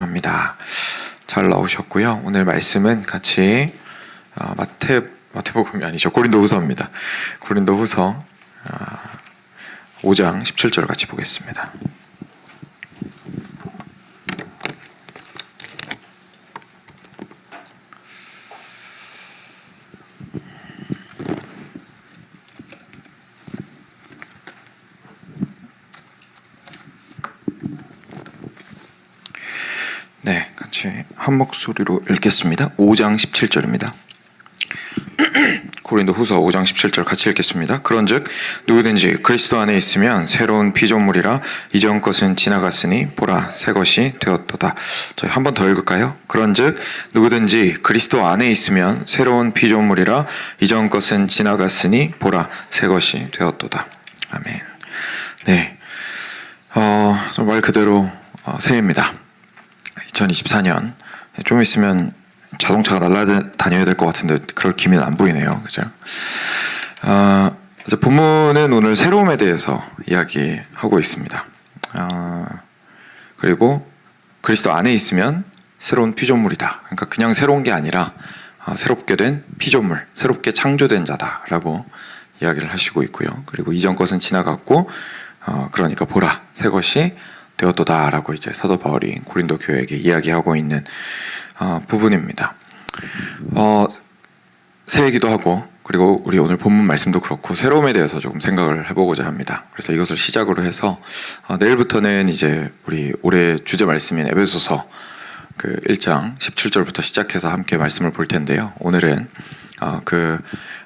합니다. 잘 나오셨고요. 오늘 말씀은 같이 마태복음이 아니죠. 고린도후서입니다. 고린도후서 5장 17절 같이 보겠습니다. 네, 같이 한 목소리로 읽겠습니다. 5장 17절입니다. 고린도후서 5장 17절 같이 읽겠습니다. 그런즉 누구든지 그리스도 안에 있으면 새로운 피조물이라 이전 것은 지나갔으니 보라 새 것이 되었도다. 저희 한 번 더 읽을까요? 그런즉 누구든지 그리스도 안에 있으면 새로운 피조물이라 이전 것은 지나갔으니 보라 새 것이 되었도다. 아멘. 네, 말 그대로 새해입니다. 2024년 좀 있으면 자동차가 날아다녀야 될 것 같은데 그럴 기미는 안 보이네요. 그죠? 본문은 오늘 새로움에 대해서 이야기하고 있습니다. 그리고 그리스도 안에 있으면 새로운 피조물이다. 그러니까 그냥 새로운 게 아니라 새롭게 된 피조물, 새롭게 창조된 자다라고 이야기를 하시고 있고요. 그리고 이전 것은 지나갔고 그러니까 보라 새 것이 되었도다라고 이제 사도 바울이 고린도 교회에게 이야기하고 있는 부분입니다. 새해기도 하고 그리고 우리 오늘 본문 말씀도 그렇고 새로움에 대해서 조금 생각을 해보고자 합니다. 그래서 이것을 시작으로 해서 내일부터는 이제 우리 올해 주제 말씀인 에베소서 1장 17절부터 시작해서 함께 말씀을 볼 텐데요. 오늘은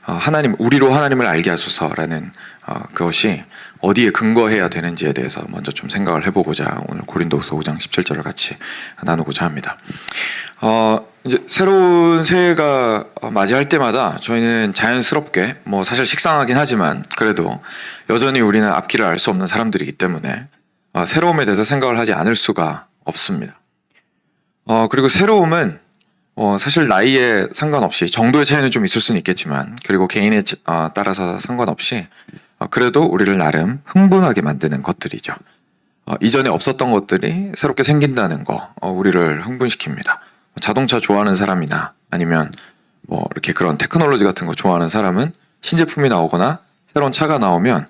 하나님 우리로 하나님을 알게 하소서라는 그것이 어디에 근거해야 되는지에 대해서 먼저 좀 생각을 해보고자 오늘 고린도후서 5장 17절을 같이 나누고자 합니다. 이제 새로운 새해가 맞이할 때마다 저희는 자연스럽게 사실 식상하긴 하지만 그래도 여전히 우리는 앞길을 알 수 없는 사람들이기 때문에 새로움에 대해서 생각을 하지 않을 수가 없습니다. 그리고 새로움은 사실 나이에 상관없이 정도의 차이는 좀 있을 수는 있겠지만 그리고 개인에 따라서 상관없이 그래도 우리를 나름 흥분하게 만드는 것들이죠. 이전에 없었던 것들이 새롭게 생긴다는 거 우리를 흥분시킵니다. 자동차 좋아하는 사람이나 아니면 이렇게 그런 테크놀로지 같은 거 좋아하는 사람은 신제품이 나오거나 새로운 차가 나오면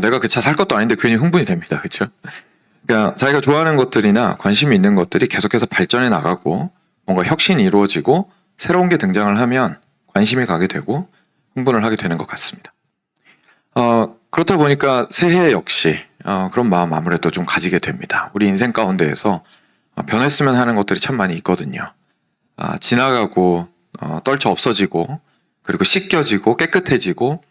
내가 그 차 살 것도 아닌데 괜히 흥분이 됩니다. 그렇죠? 그러니까 자기가 좋아하는 것들이나 관심이 있는 것들이 계속해서 발전해 나가고 뭔가 혁신이 이루어지고 새로운 게 등장을 하면 관심이 가게 되고 흥분을 하게 되는 것 같습니다. 그렇다 보니까 새해 역시 그런 마음 아무래도 좀 가지게 됩니다. 우리 인생 가운데에서 변했으면 하는 것들이 참 많이 있거든요. 지나가고 떨쳐 없어지고 그리고 씻겨지고 깨끗해지고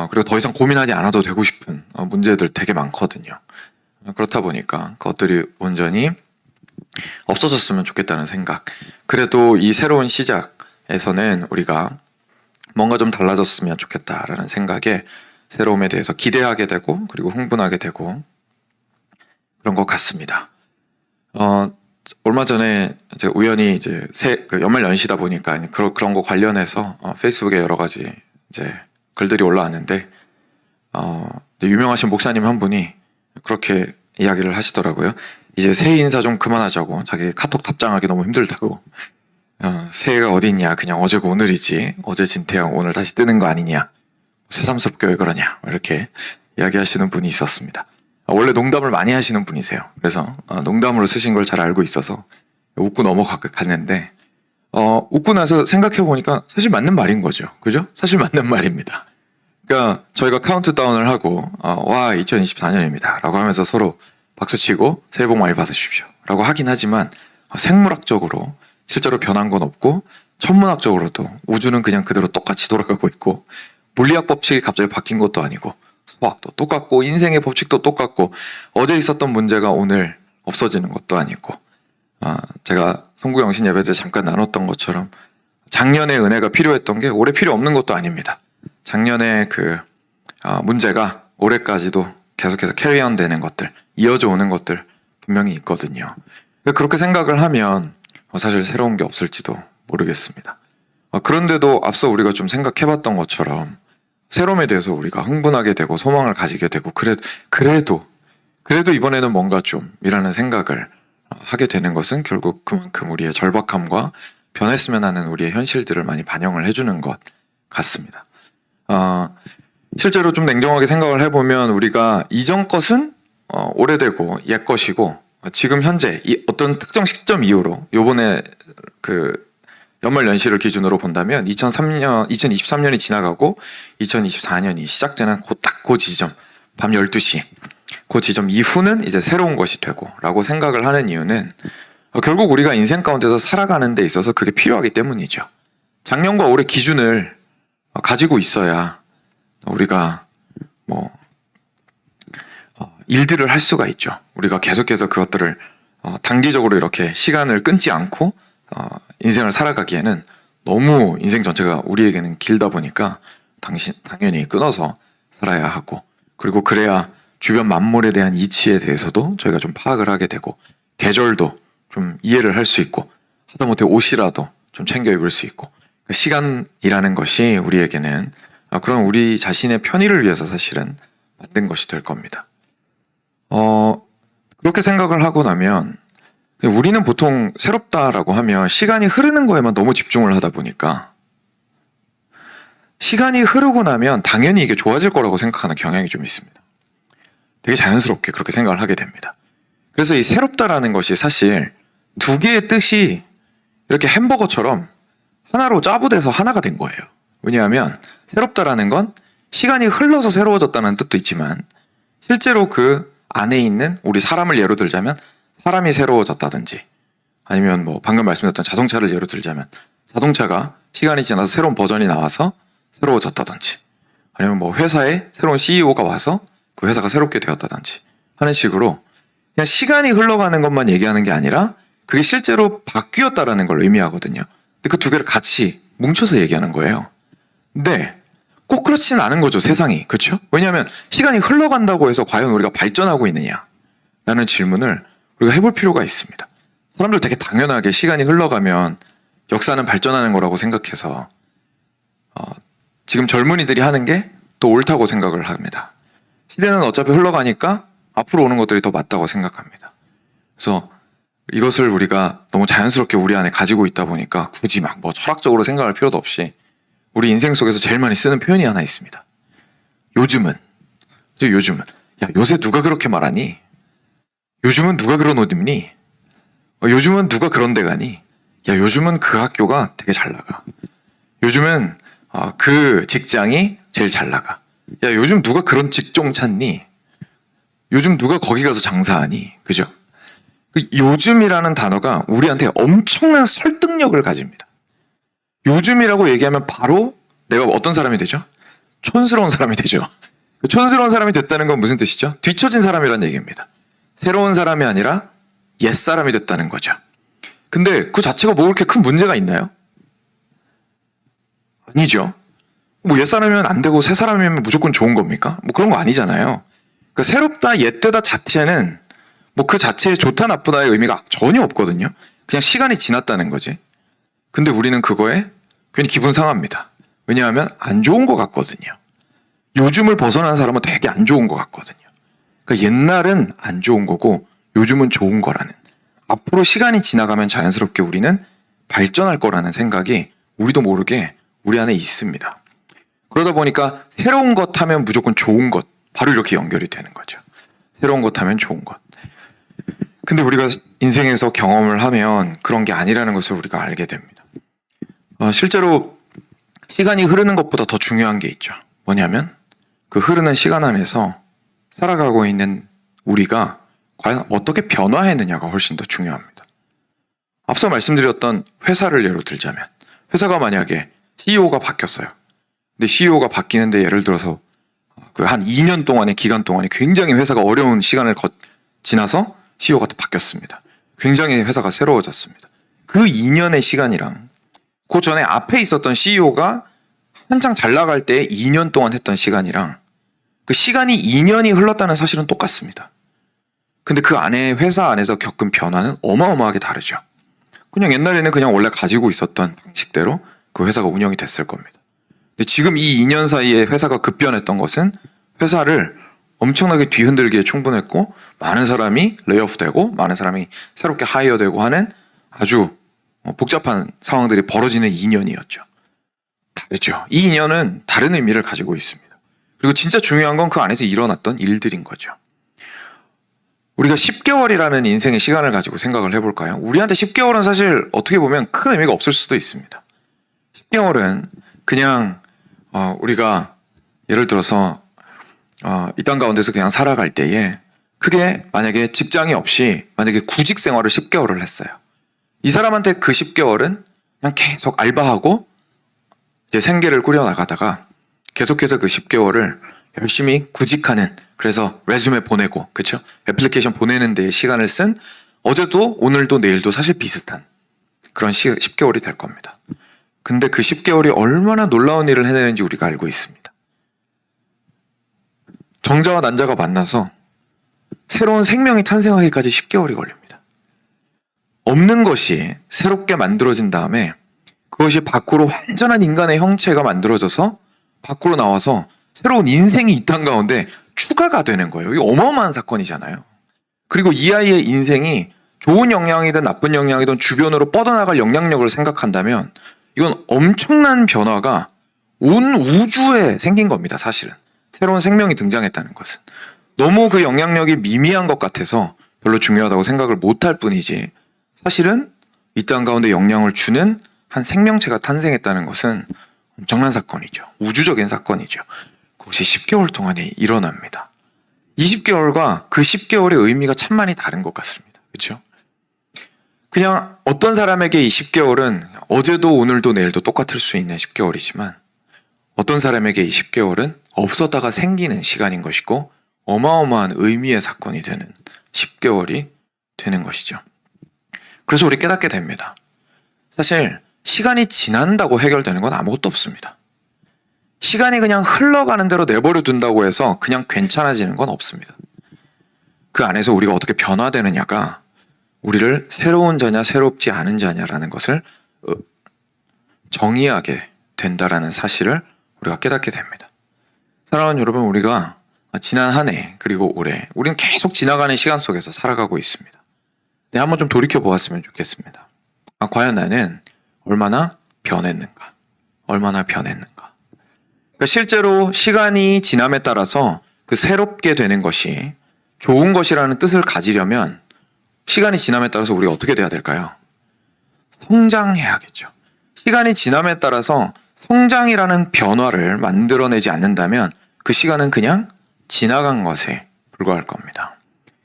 그리고 더 이상 고민하지 않아도 되고 싶은 문제들 되게 많거든요. 그렇다 보니까 그것들이 온전히 없어졌으면 좋겠다는 생각. 그래도 이 새로운 시작에서는 우리가 뭔가 좀 달라졌으면 좋겠다라는 생각에 새로움에 대해서 기대하게 되고 그리고 흥분하게 되고 그런 것 같습니다. 얼마 전에 제가 우연히 이제 연말 연시다 보니까 그런 거 관련해서 페이스북에 여러 가지 이제 글들이 올라왔는데 유명하신 목사님 한 분이 그렇게 이야기를 하시더라고요. 이제 새해 인사 좀 그만하자고. 자기 카톡 답장하기 너무 힘들다고. 새해가 어디 있냐. 그냥 어제고 오늘이지. 어제 진 태양 오늘 다시 뜨는 거 아니냐. 새삼스럽게 왜 그러냐. 이렇게 이야기하시는 분이 있었습니다. 원래 농담을 많이 하시는 분이세요. 그래서 농담으로 쓰신 걸 잘 알고 있어서 웃고 넘어갔는데 웃고 나서 생각해보니까 사실 맞는 말인 거죠. 그죠? 사실 맞는 말입니다. 그러니까 저희가 카운트다운을 하고 와 2024년입니다 라고 하면서 서로 박수치고 새해 복 많이 받으십시오 라고 하긴 하지만 생물학적으로 실제로 변한 건 없고 천문학적으로도 우주는 그냥 그대로 똑같이 돌아가고 있고 물리학 법칙이 갑자기 바뀐 것도 아니고 수학도 똑같고 인생의 법칙도 똑같고 어제 있었던 문제가 오늘 없어지는 것도 아니고 제가 성구영신 예배 때 잠깐 나눴던 것처럼 작년에 은혜가 필요했던 게 올해 필요 없는 것도 아닙니다. 작년에 문제가 올해까지도 계속해서 캐리언 되는 것들, 이어져 오는 것들 분명히 있거든요. 그렇게 생각을 하면 사실 새로운 게 없을지도 모르겠습니다. 그런데도 앞서 우리가 좀 생각해봤던 것처럼 새로움에 대해서 우리가 흥분하게 되고 소망을 가지게 되고 그래도 이번에는 뭔가 좀 이라는 생각을 하게 되는 것은 결국 그만큼 우리의 절박함과 변했으면 하는 우리의 현실들을 많이 반영을 해주는 것 같습니다. 실제로 좀 냉정하게 생각을 해보면 우리가 이전 것은 오래되고 옛 것이고 지금 현재 이 어떤 특정 시점 이후로 요번에 그 연말 연시를 기준으로 본다면 2023년이 지나가고 2024년이 시작되는 그 지점 밤 12시 그 지점 이후는 이제 새로운 것이 되고 라고 생각을 하는 이유는 결국 우리가 인생 가운데서 살아가는 데 있어서 그게 필요하기 때문이죠. 작년과 올해 기준을 가지고 있어야 우리가 일들을 할 수가 있죠. 우리가 계속해서 그것들을 단기적으로 이렇게 시간을 끊지 않고 인생을 살아가기에는 너무 인생 전체가 우리에게는 길다 보니까 당연히 끊어서 살아야 하고, 그리고 그래야 주변 만물에 대한 이치에 대해서도 저희가 좀 파악을 하게 되고, 계절도 좀 이해를 할 수 있고, 하다못해 옷이라도 좀 챙겨 입을 수 있고, 그러니까 시간이라는 것이 우리에게는 그런 우리 자신의 편의를 위해서 사실은 만든 것이 될 겁니다. 그렇게 생각을 하고 나면 우리는 보통 새롭다라고 하면 시간이 흐르는 거에만 너무 집중을 하다 보니까 시간이 흐르고 나면 당연히 이게 좋아질 거라고 생각하는 경향이 좀 있습니다. 되게 자연스럽게 그렇게 생각을 하게 됩니다. 그래서 이 새롭다라는 것이 사실 두 개의 뜻이 이렇게 햄버거처럼 하나로 짜부돼서 하나가 된 거예요. 왜냐하면 새롭다라는 건 시간이 흘러서 새로워졌다는 뜻도 있지만 실제로 그 안에 있는 우리 사람을 예로 들자면 사람이 새로워졌다든지, 아니면 방금 말씀드렸던 자동차를 예로 들자면 자동차가 시간이 지나서 새로운 버전이 나와서 새로워졌다든지, 아니면 회사에 새로운 CEO가 와서 그 회사가 새롭게 되었다든지 하는 식으로 그냥 시간이 흘러가는 것만 얘기하는 게 아니라 그게 실제로 바뀌었다라는 걸 의미하거든요. 근데 그 두 개를 같이 뭉쳐서 얘기하는 거예요. 근데 꼭 그렇지는 않은 거죠, 세상이. 그렇죠? 왜냐하면 시간이 흘러간다고 해서 과연 우리가 발전하고 있느냐라는 질문을 우리가 해볼 필요가 있습니다. 사람들 되게 당연하게 시간이 흘러가면 역사는 발전하는 거라고 생각해서 지금 젊은이들이 하는 게 또 옳다고 생각을 합니다. 시대는 어차피 흘러가니까 앞으로 오는 것들이 더 맞다고 생각합니다. 그래서 이것을 우리가 너무 자연스럽게 우리 안에 가지고 있다 보니까 굳이 철학적으로 생각할 필요도 없이 우리 인생 속에서 제일 많이 쓰는 표현이 하나 있습니다. 요즘은 야, 요새 누가 그렇게 말하니? 요즘은 누가 그런 옷 입니? 요즘은 누가 그런 데 가니? 야, 요즘은 그 학교가 되게 잘 나가. 요즘은 그 직장이 제일 잘 나가. 야, 요즘 누가 그런 직종 찾니? 요즘 누가 거기 가서 장사하니? 그죠? 그 요즘이라는 단어가 우리한테 엄청난 설득력을 가집니다. 요즘이라고 얘기하면 바로 내가 어떤 사람이 되죠? 촌스러운 사람이 되죠. 그 촌스러운 사람이 됐다는 건 무슨 뜻이죠? 뒤처진 사람이라는 얘기입니다. 새로운 사람이 아니라 옛 사람이 됐다는 거죠. 근데 그 자체가 그렇게 큰 문제가 있나요? 아니죠. 옛 사람이면 안 되고 새 사람이면 무조건 좋은 겁니까? 그런 거 아니잖아요. 그러니까 새롭다, 옛되다 자체는 그 자체에 좋다, 나쁘다의 의미가 전혀 없거든요. 그냥 시간이 지났다는 거지. 근데 우리는 그거에 괜히 기분 상합니다. 왜냐하면 안 좋은 것 같거든요. 요즘을 벗어난 사람은 되게 안 좋은 것 같거든요. 그러니까 옛날은 안 좋은 거고 요즘은 좋은 거라는, 앞으로 시간이 지나가면 자연스럽게 우리는 발전할 거라는 생각이 우리도 모르게 우리 안에 있습니다. 그러다 보니까 새로운 것 하면 무조건 좋은 것, 바로 이렇게 연결이 되는 거죠. 새로운 것 하면 좋은 것. 근데 우리가 인생에서 경험을 하면 그런 게 아니라는 것을 우리가 알게 됩니다. 실제로 시간이 흐르는 것보다 더 중요한 게 있죠. 뭐냐면 그 흐르는 시간 안에서 살아가고 있는 우리가 과연 어떻게 변화했느냐가 훨씬 더 중요합니다. 앞서 말씀드렸던 회사를 예로 들자면, 회사가 만약에 CEO가 바뀌었어요. 근데 CEO가 바뀌는데 예를 들어서 그 한 2년 동안의 기간 동안에 굉장히 회사가 어려운 시간을 지나서 CEO가 또 바뀌었습니다. 굉장히 회사가 새로워졌습니다. 그 2년의 시간이랑 그 전에 앞에 있었던 CEO가 한창 잘 나갈 때 2년 동안 했던 시간이랑 그 시간이 2년이 흘렀다는 사실은 똑같습니다. 근데 그 안에 회사 안에서 겪은 변화는 어마어마하게 다르죠. 그냥 옛날에는 그냥 원래 가지고 있었던 방식대로 그 회사가 운영이 됐을 겁니다. 근데 지금 이 2년 사이에 회사가 급변했던 것은 회사를 엄청나게 뒤흔들기에 충분했고 많은 사람이 레이오프되고 많은 사람이 새롭게 하이어되고 하는 아주 복잡한 상황들이 벌어지는 2년이었죠. 다르죠. 이 2년은 다른 의미를 가지고 있습니다. 그리고 진짜 중요한 건 그 안에서 일어났던 일들인 거죠. 우리가 10개월이라는 인생의 시간을 가지고 생각을 해볼까요? 우리한테 10개월은 사실 어떻게 보면 큰 의미가 없을 수도 있습니다. 10개월은 그냥 우리가 예를 들어서 이 땅 가운데서 그냥 살아갈 때에 크게 만약에 직장이 없이 만약에 구직 생활을 10개월을 했어요. 이 사람한테 그 10개월은 그냥 계속 알바하고 이제 생계를 꾸려나가다가 계속해서 그 10개월을 열심히 구직하는, 그래서 레주메 보내고, 그쵸? 애플리케이션 보내는 데에 시간을 쓴, 어제도 오늘도 내일도 사실 비슷한 그런 10개월이 될 겁니다. 근데 그 10개월이 얼마나 놀라운 일을 해내는지 우리가 알고 있습니다. 정자와 난자가 만나서 새로운 생명이 탄생하기까지 10개월이 걸립니다. 없는 것이 새롭게 만들어진 다음에 그것이 밖으로 완전한 인간의 형체가 만들어져서 밖으로 나와서 새로운 인생이 이 땅 가운데 추가가 되는 거예요. 이게 어마어마한 사건이잖아요. 그리고 이 아이의 인생이 좋은 영향이든 나쁜 영향이든 주변으로 뻗어나갈 영향력을 생각한다면 이건 엄청난 변화가 온 우주에 생긴 겁니다. 사실은 새로운 생명이 등장했다는 것은 너무 그 영향력이 미미한 것 같아서 별로 중요하다고 생각을 못할 뿐이지, 사실은 이 땅 가운데 영향을 주는 한 생명체가 탄생했다는 것은 엄청난 사건이죠. 우주적인 사건이죠. 그것이 10개월 동안에 일어납니다. 20개월과 그 10개월의 의미가 참 많이 다른 것 같습니다. 그렇죠? 그냥 어떤 사람에게 이 10개월은 어제도 오늘도 내일도 똑같을 수 있는 10개월이지만 어떤 사람에게 이 10개월은 없었다가 생기는 시간인 것이고 어마어마한 의미의 사건이 되는 10개월이 되는 것이죠. 그래서 우리 깨닫게 됩니다. 사실 시간이 지난다고 해결되는 건 아무것도 없습니다. 시간이 그냥 흘러가는 대로 내버려 둔다고 해서 그냥 괜찮아지는 건 없습니다. 그 안에서 우리가 어떻게 변화되느냐가 우리를 새로운 자냐 새롭지 않은 자냐라는 것을 정의하게 된다라는 사실을 우리가 깨닫게 됩니다. 사랑하는 여러분, 우리가 지난 한 해 그리고 올해 우리는 계속 지나가는 시간 속에서 살아가고 있습니다. 네, 한번 좀 돌이켜 보았으면 좋겠습니다. 과연 나는 얼마나 변했는가? 얼마나 변했는가? 그러니까 실제로 시간이 지남에 따라서 그 새롭게 되는 것이 좋은 것이라는 뜻을 가지려면 시간이 지남에 따라서 우리가 어떻게 돼야 될까요? 성장해야겠죠. 시간이 지남에 따라서 성장이라는 변화를 만들어내지 않는다면 그 시간은 그냥 지나간 것에 불과할 겁니다.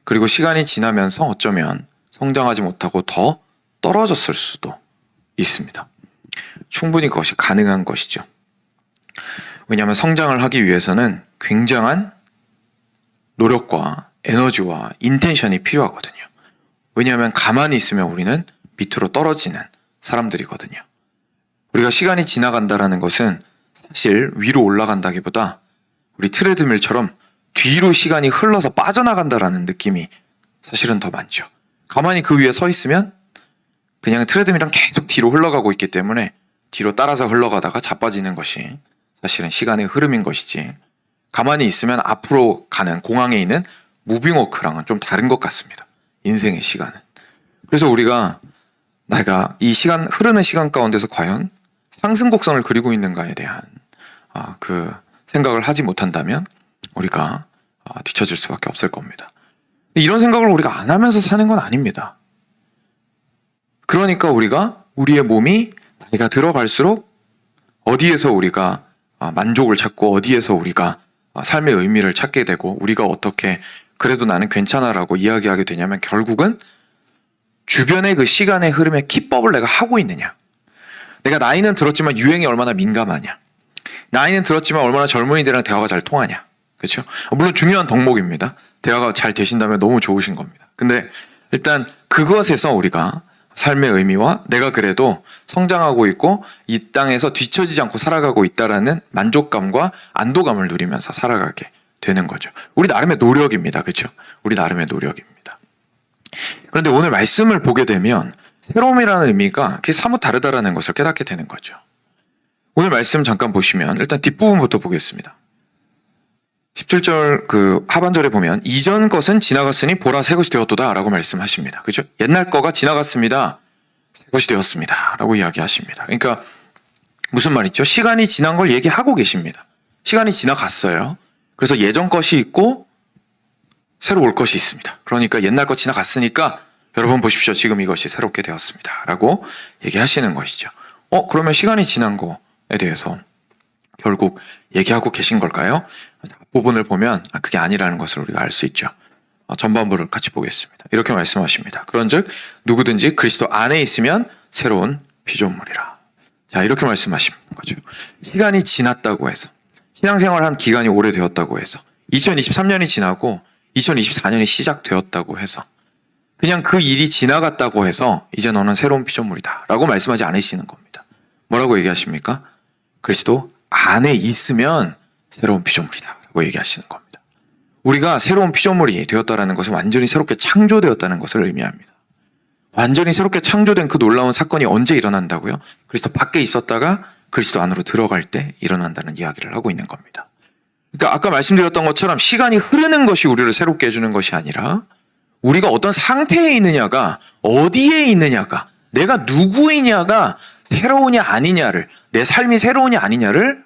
그리고 시간이 지나면서 어쩌면 성장하지 못하고 더 떨어졌을 수도 있습니다. 충분히 그것이 가능한 것이죠. 왜냐하면 성장을 하기 위해서는 굉장한 노력과 에너지와 인텐션이 필요하거든요. 왜냐하면 가만히 있으면 우리는 밑으로 떨어지는 사람들이거든요. 우리가 시간이 지나간다는 것은 사실 위로 올라간다기보다 우리 트레드밀처럼 뒤로 시간이 흘러서 빠져나간다라는 느낌이 사실은 더 많죠. 가만히 그 위에 서 있으면 그냥 트레드밀이랑 계속 뒤로 흘러가고 있기 때문에 뒤로 따라서 흘러가다가 자빠지는 것이 사실은 시간의 흐름인 것이지, 가만히 있으면 앞으로 가는 공항에 있는 무빙워크랑은 좀 다른 것 같습니다. 인생의 시간은. 그래서 우리가 내가 이 시간, 흐르는 시간 가운데서 과연 상승 곡선을 그리고 있는가에 대한 그 생각을 하지 못한다면 우리가 뒤처질 수밖에 없을 겁니다. 이런 생각을 우리가 안 하면서 사는 건 아닙니다. 그러니까 우리가 우리의 몸이 나이가 들어갈수록 어디에서 우리가 만족을 찾고 어디에서 우리가 삶의 의미를 찾게 되고 우리가 어떻게 그래도 나는 괜찮아라고 이야기하게 되냐면 결국은 주변의 그 시간의 흐름의 기법을 내가 하고 있느냐, 내가 나이는 들었지만 유행에 얼마나 민감하냐, 나이는 들었지만 얼마나 젊은이들이랑 대화가 잘 통하냐. 그렇죠? 물론 중요한 덕목입니다. 대화가 잘 되신다면 너무 좋으신 겁니다. 근데 일단 그것에서 우리가 삶의 의미와 내가 그래도 성장하고 있고 이 땅에서 뒤처지지 않고 살아가고 있다라는 만족감과 안도감을 누리면서 살아가게 되는 거죠. 우리 나름의 노력입니다. 그렇죠? 우리 나름의 노력입니다. 그런데 오늘 말씀을 보게 되면 새로움이라는 의미가 그게 사뭇 다르다라는 것을 깨닫게 되는 거죠. 오늘 말씀 잠깐 보시면 일단 뒷부분부터 보겠습니다. 17절 그 하반절에 보면 이전 것은 지나갔으니 보라 새 것이 되었도다 라고 말씀하십니다. 그죠? 옛날 거가 지나갔습니다. 새 것이 되었습니다. 라고 이야기하십니다. 그러니까 무슨 말이죠? 시간이 지난 걸 얘기하고 계십니다. 시간이 지나갔어요. 그래서 예전 것이 있고 새로 올 것이 있습니다. 그러니까 옛날 거 지나갔으니까 여러분 보십시오. 지금 이것이 새롭게 되었습니다. 라고 얘기하시는 것이죠. 그러면 시간이 지난 거에 대해서 결국 얘기하고 계신 걸까요? 부분을 보면 그게 아니라는 것을 우리가 알 수 있죠. 전반부를 같이 보겠습니다. 이렇게 말씀하십니다. 그런즉 누구든지 그리스도 안에 있으면 새로운 피조물이라. 자, 이렇게 말씀하시는 거죠. 시간이 지났다고 해서, 신앙생활한 기간이 오래되었다고 해서, 2023년이 지나고 2024년이 시작되었다고 해서, 그냥 그 일이 지나갔다고 해서 이제 너는 새로운 피조물이다 라고 말씀하지 않으시는 겁니다. 뭐라고 얘기하십니까? 그리스도 안에 있으면 새로운 피조물이다 라고 얘기하시는 겁니다. 우리가 새로운 피조물이 되었다는 것은 완전히 새롭게 창조되었다는 것을 의미합니다. 완전히 새롭게 창조된 그 놀라운 사건이 언제 일어난다고요? 그리스도 밖에 있었다가 그리스도 안으로 들어갈 때 일어난다는 이야기를 하고 있는 겁니다. 그러니까 아까 말씀드렸던 것처럼 시간이 흐르는 것이 우리를 새롭게 해주는 것이 아니라 우리가 어떤 상태에 있느냐가, 어디에 있느냐가, 내가 누구이냐가 새로우냐 아니냐를, 내 삶이 새로우냐 아니냐를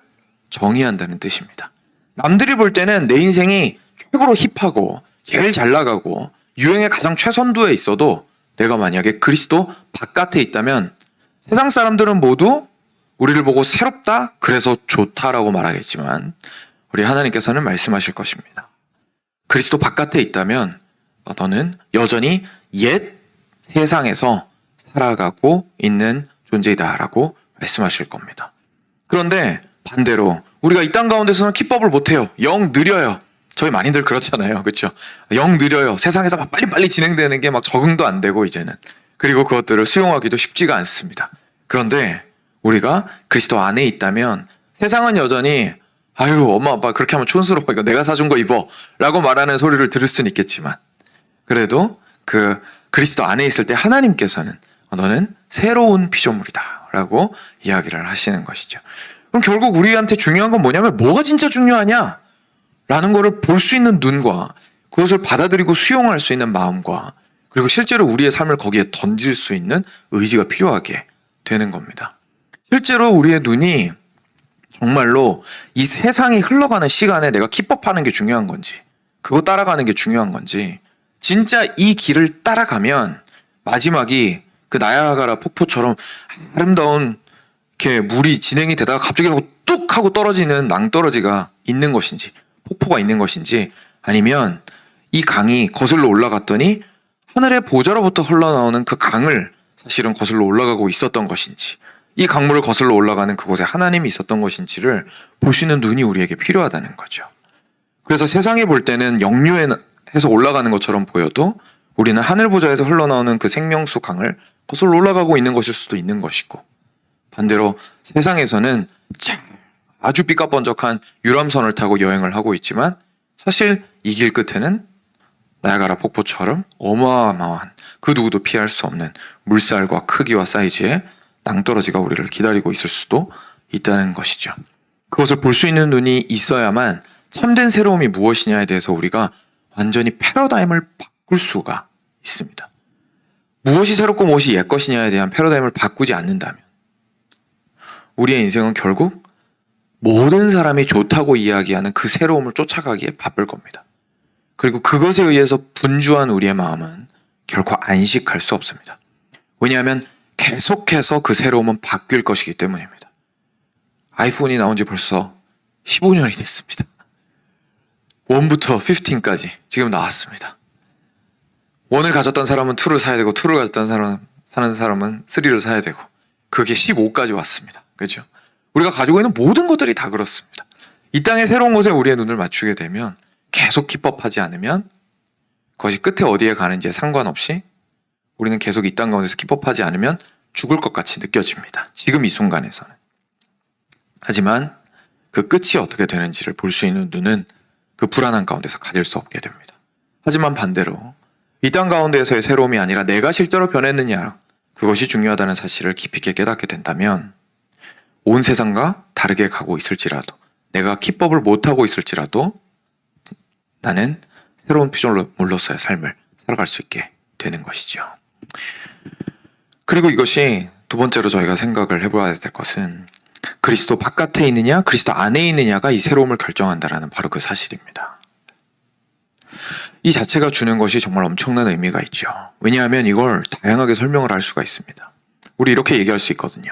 정의한다는 뜻입니다. 남들이 볼 때는 내 인생이 최고로 힙하고 제일 잘 나가고 유행의 가장 최선두에 있어도 내가 만약에 그리스도 바깥에 있다면 세상 사람들은 모두 우리를 보고 새롭다, 그래서 좋다라고 말하겠지만 우리 하나님께서는 말씀하실 것입니다. 그리스도 바깥에 있다면 너는 여전히 옛 세상에서 살아가고 있는 존재이다라고 말씀하실 겁니다. 그런데 반대로 우리가 이 땅 가운데서는 기법을 못해요. 영 느려요. 저희 많이들 그렇잖아요. 그렇죠? 영 느려요. 세상에서 막 빨리빨리 진행되는 게 막 적응도 안 되고 이제는. 그리고 그것들을 수용하기도 쉽지가 않습니다. 그런데 우리가 그리스도 안에 있다면 세상은 여전히 아유 엄마 아빠 그렇게 하면 촌스러워. 이거 내가 사준 거 입어 라고 말하는 소리를 들을 수는 있겠지만 그래도 그 그리스도 안에 있을 때 하나님께서는 너는 새로운 피조물이다 라고 이야기를 하시는 것이죠. 그럼 결국 우리한테 중요한 건 뭐냐면 뭐가 진짜 중요하냐 라는 거를 볼 수 있는 눈과 그것을 받아들이고 수용할 수 있는 마음과 그리고 실제로 우리의 삶을 거기에 던질 수 있는 의지가 필요하게 되는 겁니다. 실제로 우리의 눈이 정말로 이 세상이 흘러가는 시간에 내가 킵업하는 게 중요한 건지 그거 따라가는 게 중요한 건지 진짜 이 길을 따라가면 마지막이 그 나야가라 폭포처럼 아름다운 이렇게 물이 진행이 되다가 갑자기 하고 뚝 하고 떨어지는 낭떠러지가 있는 것인지 폭포가 있는 것인지 아니면 이 강이 거슬러 올라갔더니 하늘의 보좌로부터 흘러나오는 그 강을 사실은 거슬러 올라가고 있었던 것인지 이 강물을 거슬러 올라가는 그곳에 하나님이 있었던 것인지를 볼 수 있는 눈이 우리에게 필요하다는 거죠. 그래서 세상에 볼 때는 역류해서 올라가는 것처럼 보여도 우리는 하늘 보좌에서 흘러나오는 그 생명수 강을 거슬러 올라가고 있는 것일 수도 있는 것이고 반대로 세상에서는 아주 삐까번쩍한 유람선을 타고 여행을 하고 있지만 사실 이 길 끝에는 나야가라 폭포처럼 어마어마한 그 누구도 피할 수 없는 물살과 크기와 사이즈의 낭떠러지가 우리를 기다리고 있을 수도 있다는 것이죠. 그것을 볼 수 있는 눈이 있어야만 참된 새로움이 무엇이냐에 대해서 우리가 완전히 패러다임을 바꿀 수가 있습니다. 무엇이 새롭고 무엇이 옛 것이냐에 대한 패러다임을 바꾸지 않는다면 우리의 인생은 결국 모든 사람이 좋다고 이야기하는 그 새로움을 쫓아가기에 바쁠 겁니다. 그리고 그것에 의해서 분주한 우리의 마음은 결코 안식할 수 없습니다. 왜냐하면 계속해서 그 새로움은 바뀔 것이기 때문입니다. 아이폰이 나온 지 벌써 15년이 됐습니다. 1부터 15까지 지금 나왔습니다. 1을 가졌던 사람은 2를 사야 되고 2를 가졌던 사람은 3를 사야 되고 그게 15까지 왔습니다. 그렇죠? 우리가 가지고 있는 모든 것들이 다 그렇습니다. 이 땅의 새로운 곳에 우리의 눈을 맞추게 되면 계속 킵업하지 않으면 그것이 끝에 어디에 가는지에 상관없이 우리는 계속 이 땅 가운데서 킵업하지 않으면 죽을 것 같이 느껴집니다. 지금 이 순간에서는. 하지만 그 끝이 어떻게 되는지를 볼 수 있는 눈은 그 불안한 가운데서 가질 수 없게 됩니다. 하지만 반대로 이 땅 가운데에서의 새로움이 아니라 내가 실제로 변했느냐 그것이 중요하다는 사실을 깊이 있게 깨닫게 된다면 온 세상과 다르게 가고 있을지라도 내가 킵업을 못하고 있을지라도 나는 새로운 피조물로서의 삶을 살아갈 수 있게 되는 것이죠. 그리고 이것이 두 번째로 저희가 생각을 해봐야 될 것은 그리스도 바깥에 있느냐 그리스도 안에 있느냐가 이 새로움을 결정한다라는 바로 그 사실입니다. 이 자체가 주는 것이 정말 엄청난 의미가 있죠. 왜냐하면 이걸 다양하게 설명을 할 수가 있습니다. 우리 이렇게 얘기할 수 있거든요.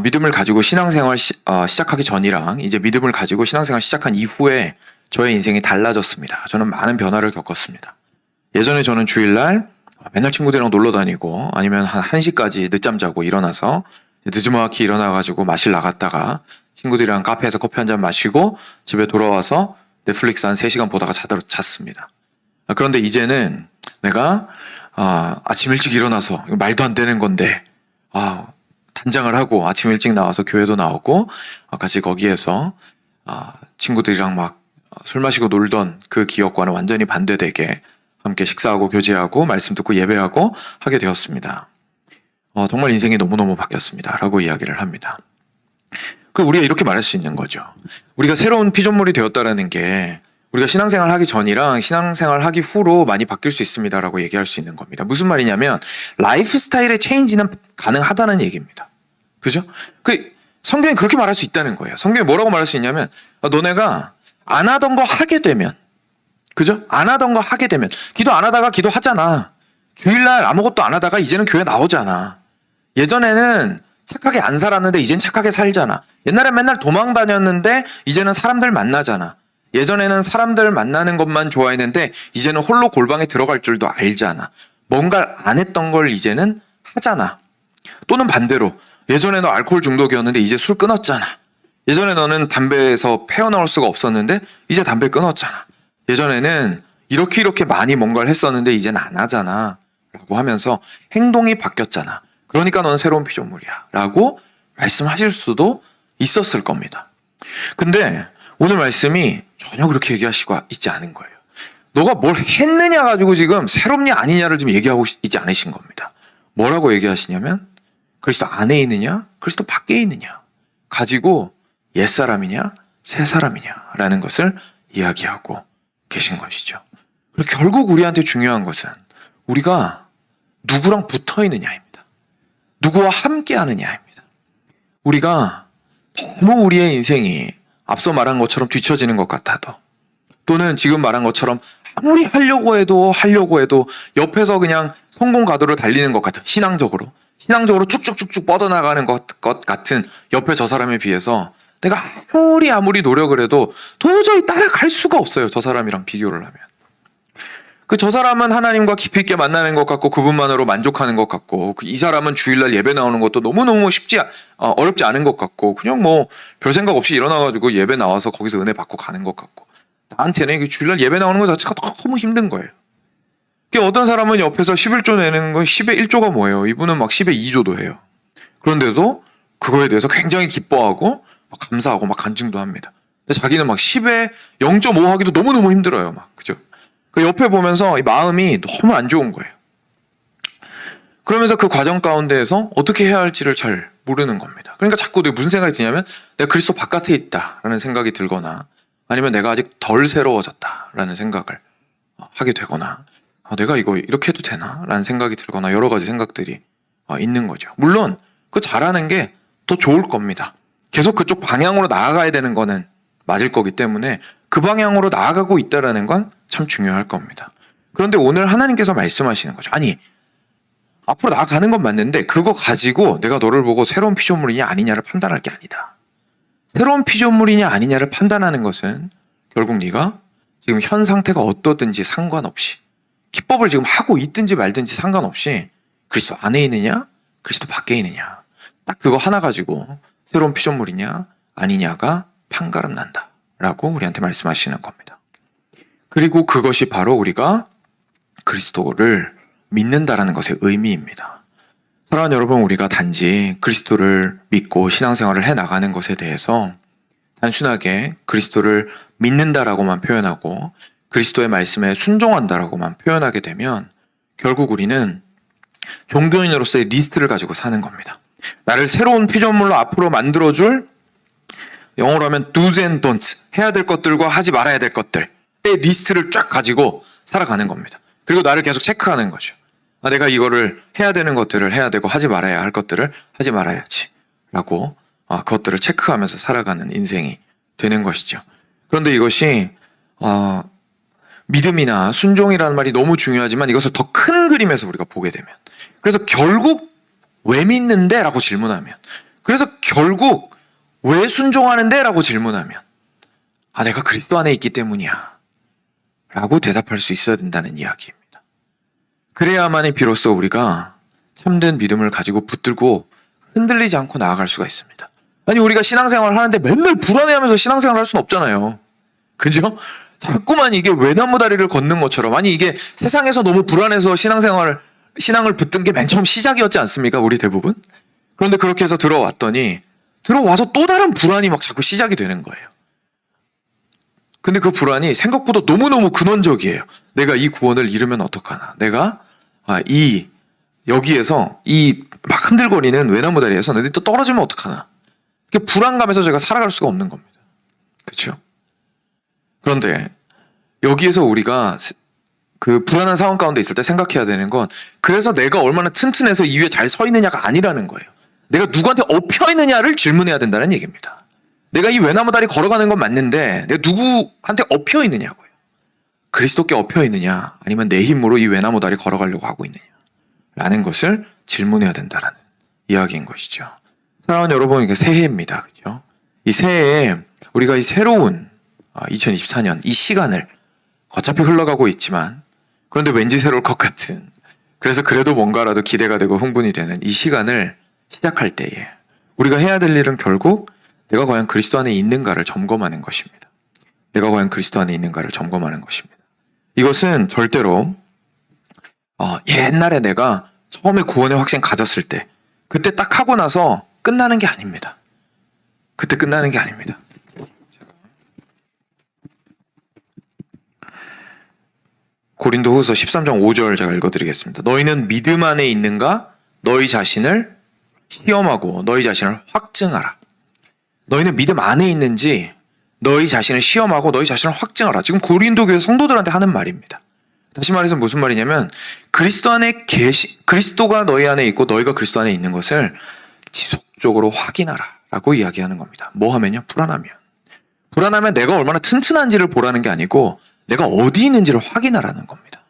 믿음을 가지고 신앙생활 시작하기 전이랑 이제 믿음을 가지고 신앙생활 시작한 이후에 저의 인생이 달라졌습니다. 저는 많은 변화를 겪었습니다. 예전에 저는 주일날 맨날 친구들이랑 놀러 다니고 아니면 한 1시까지 늦잠 자고 일어나서 늦지막히 일어나가지고 마실 나갔다가 친구들이랑 카페에서 커피 한잔 마시고 집에 돌아와서 넷플릭스 한 3시간 보다가 잤습니다. 그런데 이제는 내가 아침 일찍 일어나서 말도 안 되는 건데 단장을 하고 아침 일찍 나와서 교회도 나오고 같이 거기에서 친구들이랑 막 술 마시고 놀던 그 기억과는 완전히 반대되게 함께 식사하고 교제하고 말씀 듣고 예배하고 하게 되었습니다. 정말 인생이 너무너무 바뀌었습니다. 라고 이야기를 합니다. 우리가 이렇게 말할 수 있는 거죠. 우리가 새로운 피조물이 되었다라는 게 우리가 신앙생활 하기 전이랑 신앙생활 하기 후로 많이 바뀔 수 있습니다. 라고 얘기할 수 있는 겁니다. 무슨 말이냐면 라이프 스타일의 체인지는 가능하다는 얘기입니다. 그죠? 성경이 그렇게 말할 수 있다는 거예요. 성경이 뭐라고 말할 수 있냐면 너네가 안 하던 거 하게 되면 그죠? 안 하던 거 하게 되면 기도 안 하다가 기도하잖아. 주일날 아무것도 안 하다가 이제는 교회 나오잖아. 예전에는 착하게 안 살았는데 이젠 착하게 살잖아. 옛날엔 맨날 도망 다녔는데 이제는 사람들 만나잖아. 예전에는 사람들 만나는 것만 좋아했는데 이제는 홀로 골방에 들어갈 줄도 알잖아. 뭔가를 안 했던 걸 이제는 하잖아. 또는 반대로 예전에 너 알코올 중독이었는데 이제 술 끊었잖아. 예전에 너는 담배에서 헤어나올 수가 없었는데 이제 담배 끊었잖아. 예전에는 이렇게 많이 뭔가를 했었는데 이제는 안 하잖아. 라고 하면서 행동이 바뀌었잖아. 그러니까 너는 새로운 피조물이야. 라고 말씀하실 수도 있었을 겁니다. 근데 오늘 말씀이 전혀 그렇게 얘기하시고 있지 않은 거예요. 너가 뭘 했느냐 가지고 지금 새롭냐 아니냐를 지금 얘기하고 있지 않으신 겁니다. 뭐라고 얘기하시냐면 그리스도 안에 있느냐 그리스도 밖에 있느냐 가지고 옛사람이냐 새사람이냐라는 것을 이야기하고 계신 것이죠. 그리고 결국 우리한테 중요한 것은 우리가 누구랑 붙어 있느냐입니다. 누구와 함께 하느냐입니다. 우리가 너무 우리의 인생이 앞서 말한 것처럼 뒤처지는 것 같아도 또는 지금 말한 것처럼 아무리 하려고 해도 옆에서 그냥 성공 가도를 달리는 것 같은 신앙적으로 쭉쭉쭉쭉 뻗어나가는 것 같은 옆에 저 사람에 비해서 내가 아무리 노력을 해도 도저히 따라갈 수가 없어요. 저 사람이랑 비교를 하면. 저 사람은 하나님과 깊이 있게 만나는 것 같고 그분만으로 만족하는 것 같고 이 사람은 주일날 예배 나오는 것도 너무너무 어렵지 않은 것 같고 그냥 뭐 별 생각 없이 일어나가지고 예배 나와서 거기서 은혜 받고 가는 것 같고 나한테는 주일날 예배 나오는 것 자체가 너무 힘든 거예요. 어떤 사람은 옆에서 11조 내는 건 10의 1조가 뭐예요? 이분은 막 10의 2조도 해요. 그런데도 그거에 대해서 굉장히 기뻐하고 막 감사하고 막 간증도 합니다. 근데 자기는 막 10에 0.5 하기도 너무너무 힘들어요. 그죠? 옆에 보면서 이 마음이 너무 안 좋은 거예요. 그러면서 그 과정 가운데에서 어떻게 해야 할지를 잘 모르는 겁니다. 그러니까 자꾸 내가 무슨 생각이 드냐면 내가 그리스도 바깥에 있다라는 생각이 들거나 아니면 내가 아직 덜 새로워졌다라는 생각을 하게 되거나 내가 이거 이렇게 해도 되나? 라는 생각이 들거나 여러 가지 생각들이 있는 거죠. 물론 그 잘하는 게 더 좋을 겁니다. 계속 그쪽 방향으로 나아가야 되는 거는 맞을 거기 때문에 그 방향으로 나아가고 있다는 건 참 중요할 겁니다. 그런데 오늘 하나님께서 말씀하시는 거죠. 아니 앞으로 나아가는 건 맞는데 그거 가지고 내가 너를 보고 새로운 피조물이냐 아니냐를 판단할 게 아니다. 새로운 피조물이냐 아니냐를 판단하는 것은 결국 네가 지금 현 상태가 어떠든지 상관없이 기법을 지금 하고 있든지 말든지 상관없이 그리스도 안에 있느냐 그리스도 밖에 있느냐 딱 그거 하나 가지고 새로운 피조물이냐 아니냐가 판가름 난다 라고 우리한테 말씀하시는 겁니다. 그리고 그것이 바로 우리가 그리스도를 믿는다라는 것의 의미입니다. 사랑하는 여러분, 우리가 단지 그리스도를 믿고 신앙생활을 해나가는 것에 대해서 단순하게 그리스도를 믿는다라고만 표현하고 그리스도의 말씀에 순종한다라고만 표현하게 되면 결국 우리는 종교인으로서의 리스트를 가지고 사는 겁니다. 나를 새로운 피조물로 앞으로 만들어줄 영어로 하면 do's and don'ts 해야 될 것들과 하지 말아야 될 것들 리스트를 쫙 가지고 살아가는 겁니다. 그리고 나를 계속 체크하는 거죠. 내가 이거를 해야 되는 것들을 해야 되고 하지 말아야 할 것들을 하지 말아야지 라고 그것들을 체크하면서 살아가는 인생이 되는 것이죠. 그런데 이것이 믿음이나 순종이라는 말이 너무 중요하지만 이것을 더 큰 그림에서 우리가 보게 되면, 그래서 결국 왜 믿는데? 라고 질문하면, 그래서 결국 왜 순종하는데? 라고 질문하면 내가 그리스도 안에 있기 때문이야 라고 대답할 수 있어야 된다는 이야기입니다. 그래야만이 비로소 우리가 참된 믿음을 가지고 붙들고 흔들리지 않고 나아갈 수가 있습니다. 아니, 우리가 신앙생활을 하는데 맨날 불안해하면서 신앙생활을 할 수는 없잖아요. 그죠? 자꾸만 이게 외나무 다리를 걷는 것처럼, 아니 이게 세상에서 너무 불안해서 신앙을 붙든 게 맨 처음 시작이었지 않습니까? 우리 대부분. 그런데 그렇게 해서 들어와서 또 다른 불안이 막 자꾸 시작이 되는 거예요. 근데 그 불안이 생각보다 너무너무 근원적이에요. 내가 이 구원을 잃으면 어떡하나? 내가 여기에서 이 막 흔들거리는 외나무 다리에서 내가 또 떨어지면 어떡하나? 그 불안감에서 제가 살아갈 수가 없는 겁니다. 그렇죠? 그런데 여기에서 우리가 그 불안한 상황 가운데 있을 때 생각해야 되는 건, 그래서 내가 얼마나 튼튼해서 이 위에 잘 서 있느냐가 아니라는 거예요. 내가 누구한테 엎여 있느냐를 질문해야 된다는 얘기입니다. 내가 이 외나무 다리 걸어가는 건 맞는데 내가 누구한테 엎여 있느냐고요. 그리스도께 엎여 있느냐, 아니면 내 힘으로 이 외나무 다리 걸어가려고 하고 있느냐 라는 것을 질문해야 된다라는 이야기인 것이죠. 사랑하는 여러분, 이게 새해입니다. 그렇죠? 이 새해에 우리가 이 새로운 2024년 이 시간을, 어차피 흘러가고 있지만 그런데 왠지 새로울 것 같은, 그래서 그래도 뭔가라도 기대가 되고 흥분이 되는 이 시간을 시작할 때에 우리가 해야 될 일은 결국 내가 과연 그리스도 안에 있는가를 점검하는 것입니다. 내가 과연 그리스도 안에 있는가를 점검하는 것입니다. 이것은 절대로 옛날에 내가 처음에 구원의 확신 가졌을 때 그때 딱 하고 나서 끝나는 게 아닙니다. 그때 끝나는 게 아닙니다. 고린도후서 13장 5절 제가 읽어드리겠습니다. 너희는 믿음 안에 있는가? 너희 자신을 시험하고 너희 자신을 확증하라. 너희는 믿음 안에 있는지 너희 자신을 시험하고 너희 자신을 확증하라. 지금 고린도 교회 성도들한테 하는 말입니다. 다시 말해서 무슨 말이냐면, 그리스도가 너희 안에 있고 너희가 그리스도 안에 있는 것을 지속적으로 확인하라 라고 이야기하는 겁니다. 뭐 하면요? 불안하면 내가 얼마나 튼튼한지를 보라는 게 아니고 내가 어디 있는지를 확인하라는 겁니다.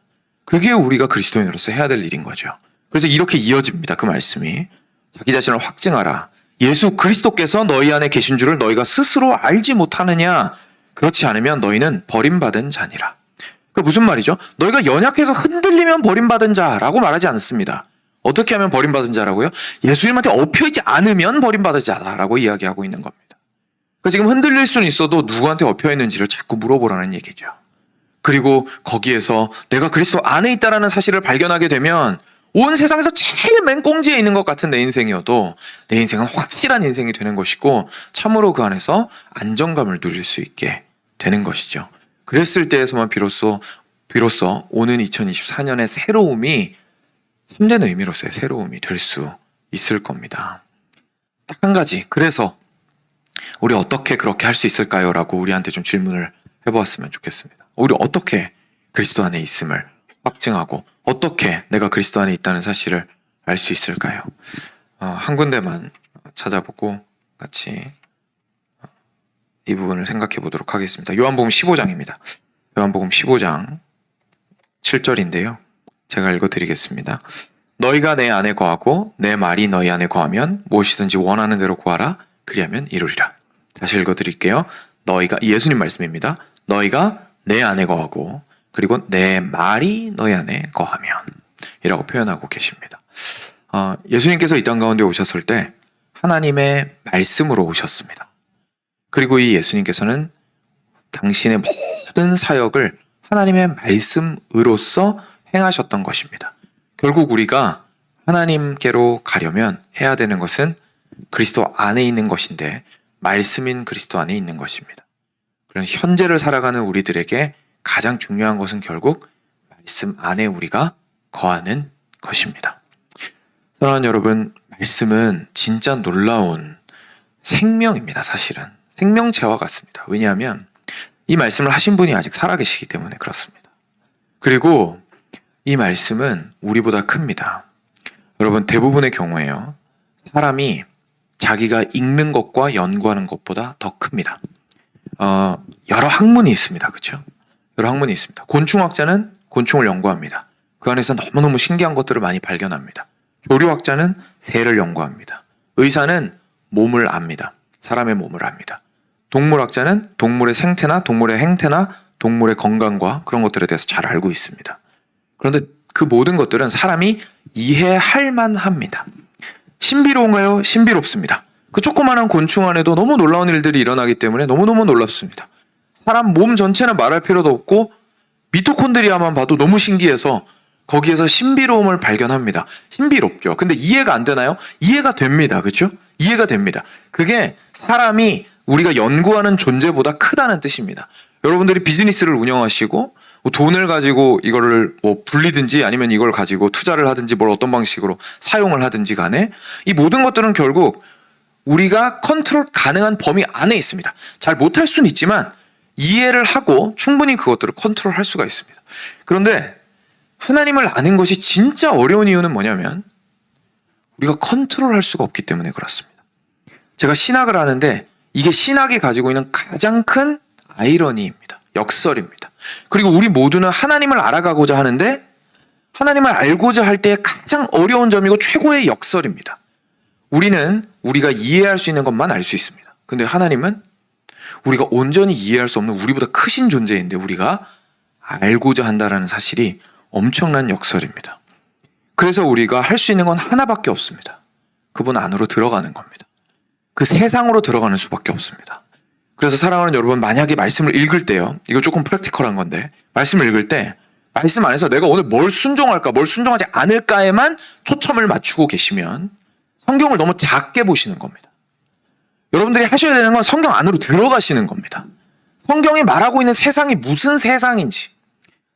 그게 우리가 그리스도인으로서 해야 될 일인 거죠. 그래서 이렇게 이어집니다. 그 말씀이, 자기 자신을 확증하라. 예수 그리스도께서 너희 안에 계신 줄을 너희가 스스로 알지 못하느냐? 그렇지 않으면 너희는 버림받은 자니라. 그 무슨 말이죠? 너희가 연약해서 흔들리면 버림받은 자라고 말하지 않습니다. 어떻게 하면 버림받은 자라고요? 예수님한테 엎여있지 않으면 버림받은 자라고 이야기하고 있는 겁니다. 그러니까 지금 흔들릴 수는 있어도 누구한테 엎여있는지를 자꾸 물어보라는 얘기죠. 그리고 거기에서 내가 그리스도 안에 있다는 사실을 발견하게 되면 온 세상에서 제일 맨 꽁지에 있는 것 같은 내 인생이어도 내 인생은 확실한 인생이 되는 것이고, 참으로 그 안에서 안정감을 누릴 수 있게 되는 것이죠. 그랬을 때에서만 비로소 오는 2024년의 새로움이 참된 의미로서의 새로움이 될 수 있을 겁니다. 딱 한 가지, 그래서 우리 어떻게 그렇게 할 수 있을까요? 라고 우리한테 좀 질문을 해보았으면 좋겠습니다. 우리 어떻게 그리스도 안에 있음을 확증하고 어떻게 내가 그리스도 안에 있다는 사실을 알 수 있을까요? 한 군데만 찾아보고 같이 이 부분을 생각해 보도록 하겠습니다. 요한복음 15장입니다. 요한복음 15장 7절인데요. 제가 읽어드리겠습니다. 너희가 내 안에 거하고 내 말이 너희 안에 거하면 무엇이든지 원하는 대로 구하라. 그리하면 이루리라. 다시 읽어드릴게요. 예수님 말씀입니다. 너희가 내 안에 거하고 그리고 내 말이 너희 안에 거하면 이라고 표현하고 계십니다. 예수님께서 이 땅 가운데 오셨을 때 하나님의 말씀으로 오셨습니다. 그리고 이 예수님께서는 당신의 모든 사역을 하나님의 말씀으로써 행하셨던 것입니다. 결국 우리가 하나님께로 가려면 해야 되는 것은 그리스도 안에 있는 것인데 말씀인 그리스도 안에 있는 것입니다. 그런 현재를 살아가는 우리들에게 가장 중요한 것은 결국 말씀 안에 우리가 거하는 것입니다. 사랑하는 여러분, 말씀은 진짜 놀라운 생명입니다. 사실은 생명체와 같습니다. 왜냐하면 이 말씀을 하신 분이 아직 살아계시기 때문에 그렇습니다. 그리고 이 말씀은 우리보다 큽니다. 여러분, 대부분의 경우에요, 사람이 자기가 읽는 것과 연구하는 것보다 더 큽니다. 여러 학문이 있습니다. 그렇죠? 여러 학문이 있습니다. 곤충학자는 곤충을 연구합니다. 그 안에서 너무너무 신기한 것들을 많이 발견합니다. 조류학자는 새를 연구합니다. 의사는 몸을 압니다. 사람의 몸을 압니다. 동물학자는 동물의 생태나 동물의 행태나 동물의 건강과 그런 것들에 대해서 잘 알고 있습니다. 그런데 그 모든 것들은 사람이 이해할 만합니다. 신비로운가요? 신비롭습니다. 그 조그마한 곤충 안에도 너무 놀라운 일들이 일어나기 때문에 너무너무 놀랍습니다. 사람 몸 전체는 말할 필요도 없고 미토콘드리아만 봐도 너무 신기해서 거기에서 신비로움을 발견합니다. 신비롭죠. 근데 이해가 안 되나요? 이해가 됩니다. 그렇죠? 이해가 됩니다. 그게 사람이 우리가 연구하는 존재보다 크다는 뜻입니다. 여러분들이 비즈니스를 운영하시고 돈을 가지고 이거를 불리든지 아니면 이걸 가지고 투자를 하든지 뭘 어떤 방식으로 사용을 하든지 간에 이 모든 것들은 결국 우리가 컨트롤 가능한 범위 안에 있습니다. 잘 못할 수는 있지만 이해를 하고 충분히 그것들을 컨트롤할 수가 있습니다. 그런데 하나님을 아는 것이 진짜 어려운 이유는 뭐냐면 우리가 컨트롤할 수가 없기 때문에 그렇습니다. 제가 신학을 하는데 이게 신학이 가지고 있는 가장 큰 아이러니입니다. 역설입니다. 그리고 우리 모두는 하나님을 알아가고자 하는데 하나님을 알고자 할 때 가장 어려운 점이고 최고의 역설입니다. 우리는 우리가 이해할 수 있는 것만 알 수 있습니다. 근데 하나님은 우리가 온전히 이해할 수 없는 우리보다 크신 존재인데 우리가 알고자 한다는 사실이 엄청난 역설입니다. 그래서 우리가 할 수 있는 건 하나밖에 없습니다. 그분 안으로 들어가는 겁니다. 그 세상으로 들어가는 수밖에 없습니다. 그래서 사랑하는 여러분, 만약에 말씀을 읽을 때요, 이거 조금 프랙티컬한 건데 말씀을 읽을 때 말씀 안에서 내가 오늘 뭘 순종할까 뭘 순종하지 않을까에만 초점을 맞추고 계시면 성경을 너무 작게 보시는 겁니다. 여러분들이 하셔야 되는 건 성경 안으로 들어가시는 겁니다. 성경이 말하고 있는 세상이 무슨 세상인지,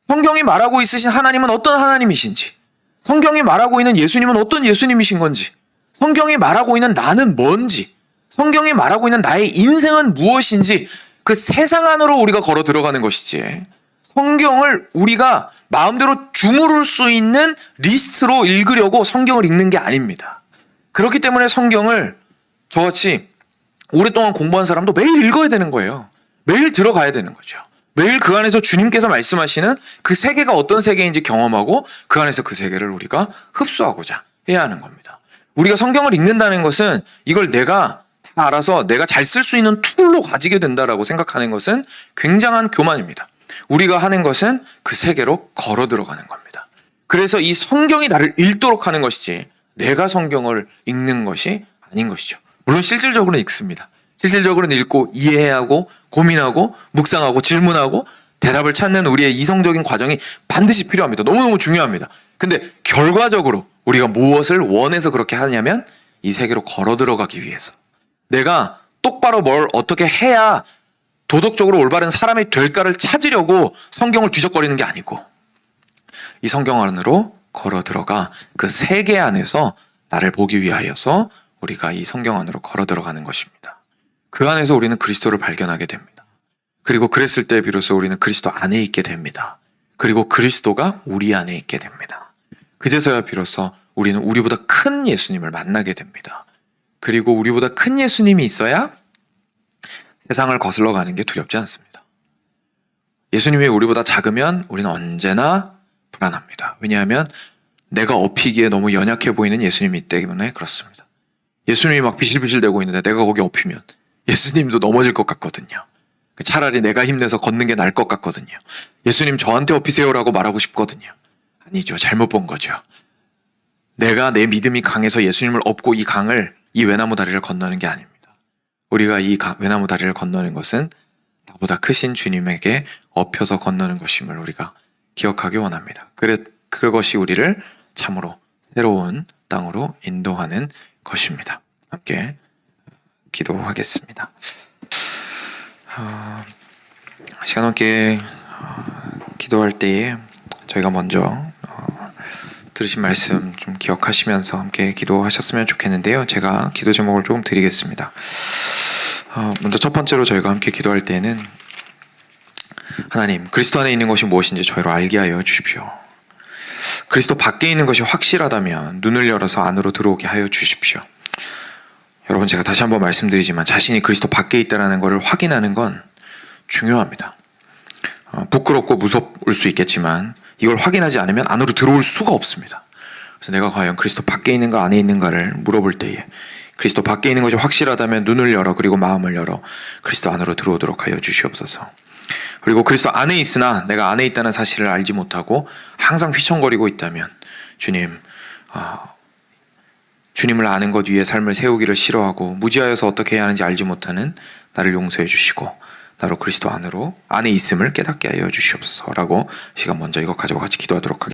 성경이 말하고 있으신 하나님은 어떤 하나님이신지, 성경이 말하고 있는 예수님은 어떤 예수님이신 건지, 성경이 말하고 있는 나는 뭔지, 성경이 말하고 있는 나의 인생은 무엇인지 그 세상 안으로 우리가 걸어 들어가는 것이지 성경을 우리가 마음대로 주무를 수 있는 리스트로 읽으려고 성경을 읽는 게 아닙니다. 그렇기 때문에 성경을 저같이 오랫동안 공부한 사람도 매일 읽어야 되는 거예요. 매일 들어가야 되는 거죠. 매일 그 안에서 주님께서 말씀하시는 그 세계가 어떤 세계인지 경험하고 그 안에서 그 세계를 우리가 흡수하고자 해야 하는 겁니다. 우리가 성경을 읽는다는 것은 이걸 내가 다 알아서 내가 잘 쓸 수 있는 툴로 가지게 된다라고 생각하는 것은 굉장한 교만입니다. 우리가 하는 것은 그 세계로 걸어 들어가는 겁니다. 그래서 이 성경이 나를 읽도록 하는 것이지 내가 성경을 읽는 것이 아닌 것이죠. 물론 실질적으로는 읽습니다. 실질적으로는 읽고 이해하고 고민하고 묵상하고 질문하고 대답을 찾는 우리의 이성적인 과정이 반드시 필요합니다. 너무너무 중요합니다. 근데 결과적으로 우리가 무엇을 원해서 그렇게 하냐면 이 세계로 걸어 들어가기 위해서 내가 똑바로 뭘 어떻게 해야 도덕적으로 올바른 사람이 될까를 찾으려고 성경을 뒤적거리는 게 아니고 이 성경 안으로 걸어 들어가 그 세계 안에서 나를 보기 위하여서 우리가 이 성경 안으로 걸어 들어가는 것입니다. 그 안에서 우리는 그리스도를 발견하게 됩니다. 그리고 그랬을 때 비로소 우리는 그리스도 안에 있게 됩니다. 그리고 그리스도가 우리 안에 있게 됩니다. 그제서야 비로소 우리는 우리보다 큰 예수님을 만나게 됩니다. 그리고 우리보다 큰 예수님이 있어야 세상을 거슬러 가는 게 두렵지 않습니다. 예수님이 우리보다 작으면 우리는 언제나 불안합니다. 왜냐하면 내가 업히기에 너무 연약해 보이는 예수님이 있기 때문에 그렇습니다. 예수님이 막 비실비실대고 있는데 내가 거기 업히면 예수님도 넘어질 것 같거든요. 차라리 내가 힘내서 걷는 게 나을 것 같거든요. 예수님 저한테 업히세요라고 말하고 싶거든요. 아니죠. 잘못 본 거죠. 내가 내 믿음이 강해서 예수님을 업고 이 강을 이 외나무 다리를 건너는 게 아닙니다. 우리가 이 외나무 다리를 건너는 것은 나보다 크신 주님에게 업혀서 건너는 것임을 우리가 기억하기 원합니다. 그것이 우리를 참으로 새로운 땅으로 인도하는 것입니다. 함께 기도하겠습니다. 시간 함께 기도할 때에 저희가 먼저 들으신 말씀 좀 기억하시면서 함께 기도하셨으면 좋겠는데요. 제가 기도 제목을 조금 드리겠습니다. 먼저 첫 번째로 저희가 함께 기도할 때에는 하나님, 그리스도 안에 있는 것이 무엇인지 저희로 알게 하여 주십시오. 그리스도 밖에 있는 것이 확실하다면 눈을 열어서 안으로 들어오게 하여 주십시오. 여러분, 제가 다시 한번 말씀드리지만 자신이 그리스도 밖에 있다는 것을 확인하는 건 중요합니다. 부끄럽고 무섭을 수 있겠지만 이걸 확인하지 않으면 안으로 들어올 수가 없습니다. 그래서 내가 과연 그리스도 밖에 있는가 안에 있는가를 물어볼 때에 그리스도 밖에 있는 것이 확실하다면 눈을 열어 그리고 마음을 열어 그리스도 안으로 들어오도록 하여 주시옵소서. 그리고 그리스도 안에 있으나 내가 안에 있다는 사실을 알지 못하고 항상 휘청거리고 있다면 주님, 주님을 아는 것 위에 삶을 세우기를 싫어하고 무지하여서 어떻게 해야 하는지 알지 못하는 나를 용서해 주시고 나로 그리스도 안에 있음을 깨닫게 하여 주시옵소서라고 시간 먼저 이거 가지고 같이 기도하도록 하겠습니다.